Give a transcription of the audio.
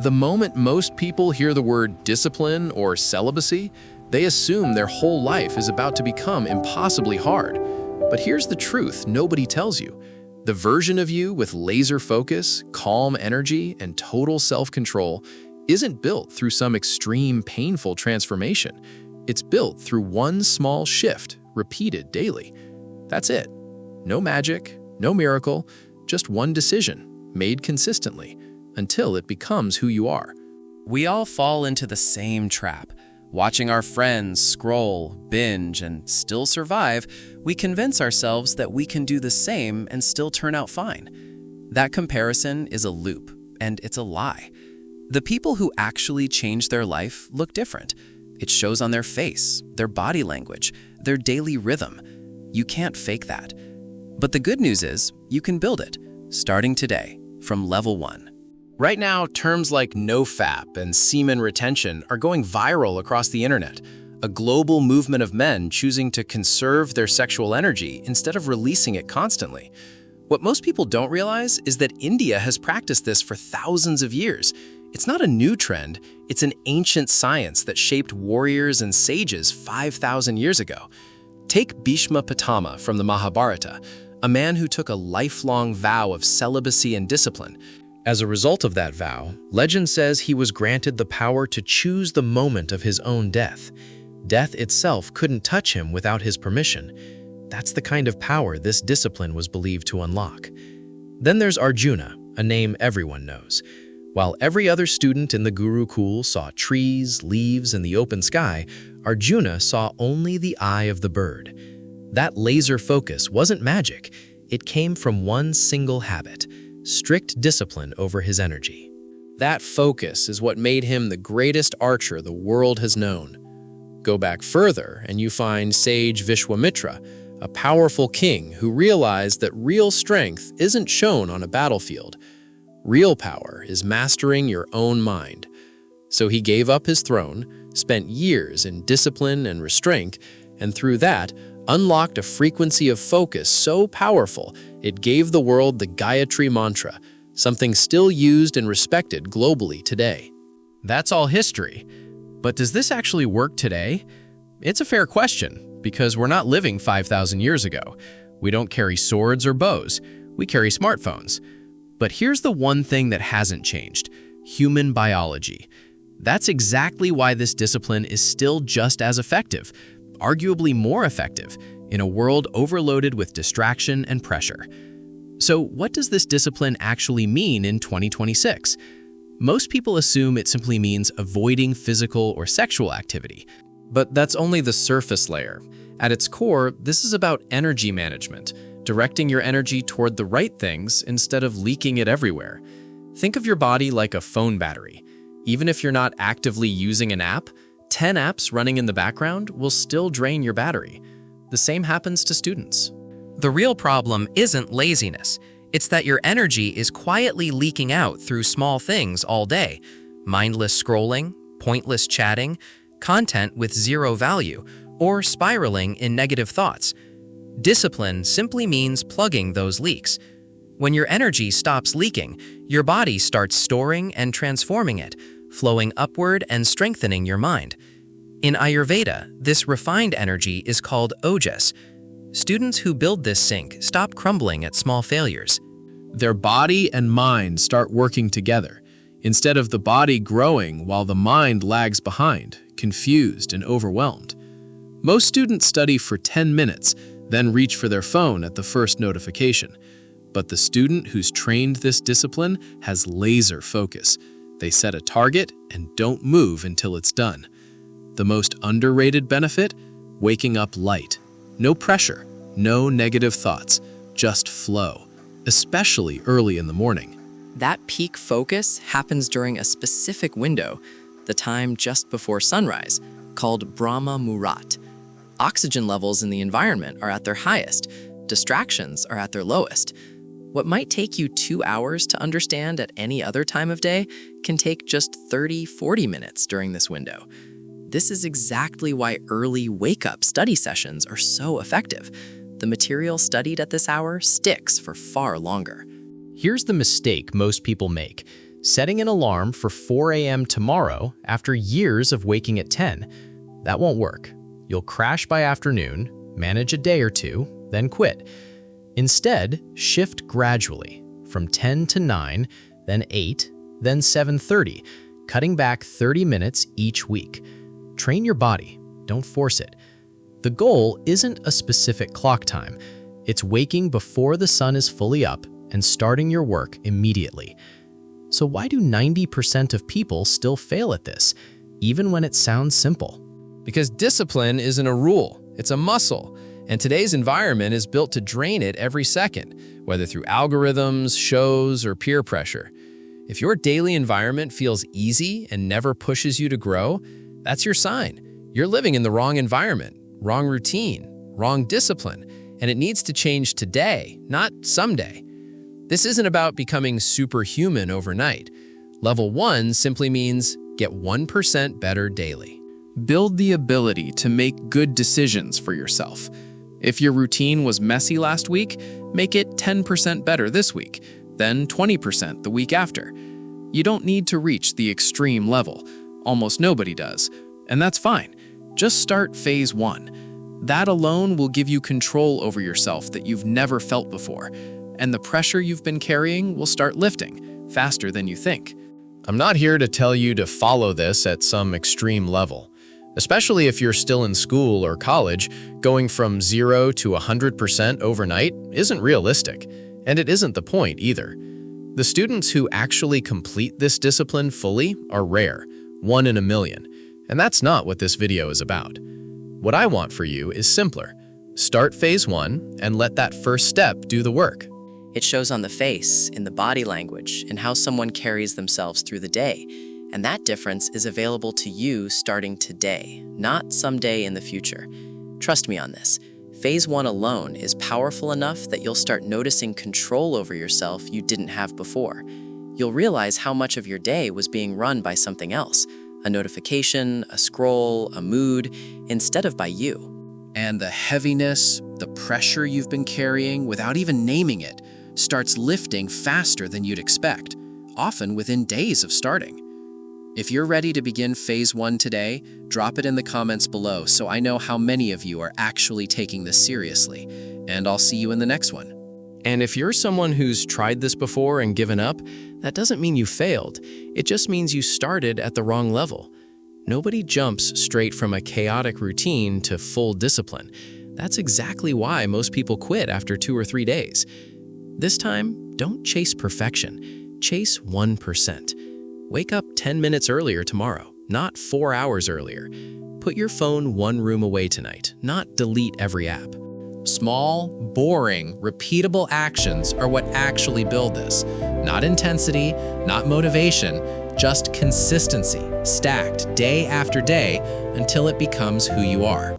The moment most people hear the word discipline or celibacy, they assume their whole life is about to become impossibly hard. But here's the truth nobody tells you. The version of you with laser focus, calm energy, and total self-control isn't built through some extreme, painful transformation. It's built through one small shift, repeated daily. That's it. No magic, no miracle, just one decision, made consistently, until it becomes who you are. We all fall into the same trap. Watching our friends scroll, binge, and still survive, we convince ourselves that we can do the same and still turn out fine. That comparison is a loop, and it's a lie. The people who actually change their life look different. It shows on their face, their body language, their daily rhythm. You can't fake that. But the good news is, you can build it, starting today, from level 1. Right now, terms like nofap and semen retention are going viral across the internet, a global movement of men choosing to conserve their sexual energy instead of releasing it constantly. What most people don't realize is that India has practiced this for thousands of years. It's not a new trend, it's an ancient science that shaped warriors and sages 5,000 years ago. Take Bhishma Pitama from the Mahabharata, a man who took a lifelong vow of celibacy and discipline. As a result of that vow, legend says he was granted the power to choose the moment of his own death. Death itself couldn't touch him without his permission. That's the kind of power this discipline was believed to unlock. Then there's Arjuna, a name everyone knows. While every other student in the Gurukul saw trees, leaves, and the open sky, Arjuna saw only the eye of the bird. That laser focus wasn't magic. It came from one single habit: strict discipline over his energy. That focus is what made him the greatest archer the world has known. Go back further and you find sage Vishwamitra, a powerful king who realized that real strength isn't shown on a battlefield. Real power is mastering your own mind. So he gave up his throne, spent years in discipline and restraint, and through that, unlocked a frequency of focus so powerful it gave the world the Gayatri Mantra, something still used and respected globally today. That's all history. But does this actually work today? It's a fair question, because we're not living 5,000 years ago. We don't carry swords or bows. We carry smartphones. But here's the one thing that hasn't changed: human biology. That's exactly why this discipline is still just as effective, arguably more effective, in a world overloaded with distraction and pressure. So what does this discipline actually mean in 2026? Most people assume it simply means avoiding physical or sexual activity. But that's only the surface layer. At its core, this is about energy management, directing your energy toward the right things instead of leaking it everywhere. Think of your body like a phone battery. Even if you're not actively using an app, 10 apps running in the background will still drain your battery. The same happens to students. The real problem isn't laziness. It's that your energy is quietly leaking out through small things all day. Mindless scrolling, pointless chatting, content with zero value, or spiraling in negative thoughts. Discipline simply means plugging those leaks. When your energy stops leaking, your body starts storing and transforming it, flowing upward and strengthening your mind. In Ayurveda, this refined energy is called ojas. Students who build this sink stop crumbling at small failures. Their body and mind start working together, instead of the body growing while the mind lags behind, confused and overwhelmed. Most students study for 10 minutes, then reach for their phone at the first notification. But the student who's trained this discipline has laser focus. They set a target and don't move until it's done. The most underrated benefit? Waking up light. No pressure, no negative thoughts, just flow, especially early in the morning. That peak focus happens during a specific window, the time just before sunrise, called Brahma Muhurat. Oxygen levels in the environment are at their highest, distractions are at their lowest. What might take you 2 hours to understand at any other time of day can take just 30-40 minutes during this window. This is exactly why early wake-up study sessions are so effective. The material studied at this hour sticks for far longer. Here's the mistake most people make: Setting an alarm for 4 a.m. tomorrow after years of waking at 10, that won't work. You'll crash by afternoon, manage a day or two, then quit. Instead, shift gradually from 10 to 9, then 8, then 7:30, cutting back 30 minutes each week. Train your body, don't force it. The goal isn't a specific clock time. It's waking before the sun is fully up and starting your work immediately. So why do 90% of people still fail at this, even when it sounds simple? Because discipline isn't a rule, it's a muscle, and today's environment is built to drain it every second, whether through algorithms, shows, or peer pressure. If your daily environment feels easy and never pushes you to grow, that's your sign. You're living in the wrong environment, wrong routine, wrong discipline, and it needs to change today, not someday. This isn't about becoming superhuman overnight. Level 1 simply means get 1% better daily. Build the ability to make good decisions for yourself. If your routine was messy last week, make it 10% better this week, then 20% the week after. You don't need to reach the extreme level. Almost nobody does, and that's fine. Just start phase 1. That alone will give you control over yourself that you've never felt before, and the pressure you've been carrying will start lifting faster than you think. I'm not here to tell you to follow this at some extreme level. Especially if you're still in school or college, going from 0 to 100% overnight isn't realistic, and it isn't the point either. The students who actually complete this discipline fully are rare, 1 in a million, and that's not what this video is about. What I want for you is simpler. Start phase 1 and let that first step do the work. It shows on the face, in the body language, and how someone carries themselves through the day. And that difference is available to you starting today, not someday in the future. Trust me on this. Phase 1 alone is powerful enough that you'll start noticing control over yourself you didn't have before. You'll realize how much of your day was being run by something else, a notification, a scroll, a mood, instead of by you. And the heaviness, the pressure you've been carrying without even naming it, starts lifting faster than you'd expect, often within days of starting. If you're ready to begin phase 1 today, drop it in the comments below so I know how many of you are actually taking this seriously, and I'll see you in the next one. And if you're someone who's tried this before and given up, that doesn't mean you failed. It just means you started at the wrong level. Nobody jumps straight from a chaotic routine to full discipline. That's exactly why most people quit after 2 or 3 days. This time, don't chase perfection. Chase 1%. Wake up 10 minutes earlier tomorrow, not 4 hours earlier. Put your phone 1 room away tonight, not delete every app. Small, boring, repeatable actions are what actually build this. Not intensity, not motivation, just consistency, stacked day after day until it becomes who you are.